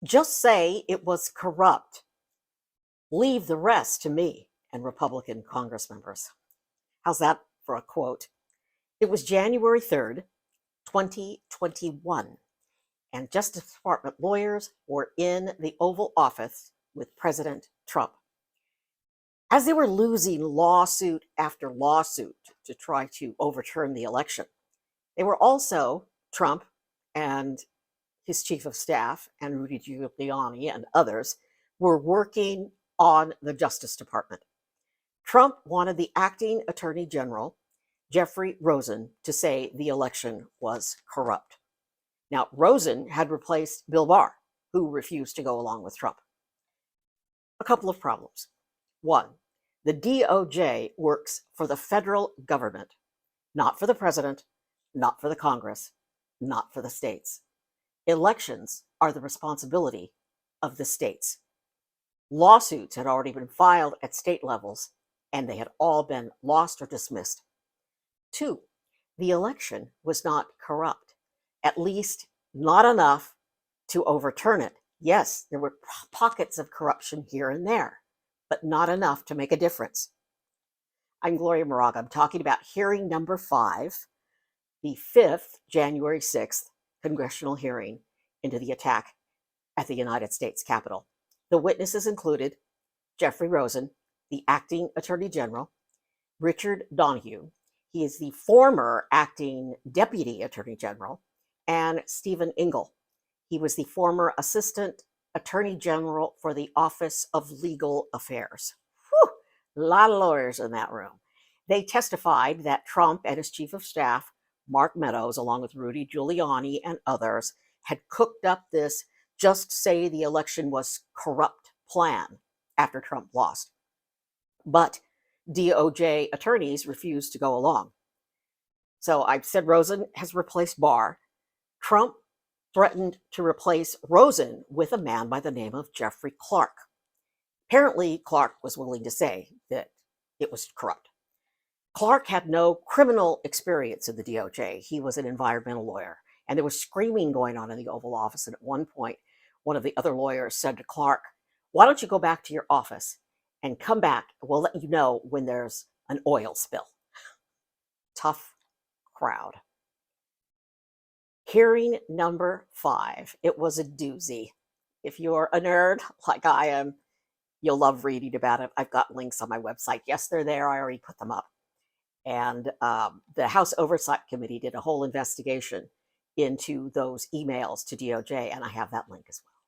Just say it was corrupt. Leave the rest to me and Republican Congress members. How's that for a quote? It was January 3rd, 2021, and Justice Department lawyers were in the Oval Office with President Trump. As they were losing lawsuit after lawsuit to try to overturn the election, they were also, Trump and his chief of staff and Rudy Giuliani and others, were working on the Justice Department. Trump wanted the acting attorney general, Jeffrey Rosen, to say the election was corrupt. Now, Rosen had replaced Bill Barr, who refused to go along with Trump. A couple of problems. One, the DOJ works for the federal government, not for the president, not for the Congress, not for the states. Elections are the responsibility of the states. Lawsuits had already been filed at state levels, and they had all been lost or dismissed. Two, the election was not corrupt, at least not enough to overturn it. Yes, there were pockets of corruption here and there, but not enough to make a difference. I'm Gloria Moraga. I'm talking about hearing number 5, the 5th, January 6th, congressional hearing into the attack at the United States Capitol. The witnesses included Jeffrey Rosen, the acting attorney general, Richard Donoghue, he is the former acting deputy attorney general, and Stephen Ingle. He was the former assistant attorney general for the Office of Legal Affairs. Whew, a lot of lawyers in that room. They testified that Trump and his chief of staff, Mark Meadows, along with Rudy Giuliani and others, had cooked up this just say the election was corrupt plan after Trump lost. But DOJ attorneys refused to go along. So I've said Rosen has replaced Barr. Trump threatened to replace Rosen with a man by the name of Jeffrey Clark. Apparently, Clark was willing to say that it was corrupt. Clark had no criminal experience in the DOJ. He was an environmental lawyer, and there was screaming going on in the Oval Office. And at one point, one of the other lawyers said to Clark, "Why don't you go back to your office and come back? We'll let you know when there's an oil spill." Tough crowd. Hearing number 5. It was a doozy. If you're a nerd like I am, you'll love reading about it. I've got links on my website. Yes, they're there. I already put them up. And the House Oversight Committee did a whole investigation into those emails to DOJ, and I have that link as well.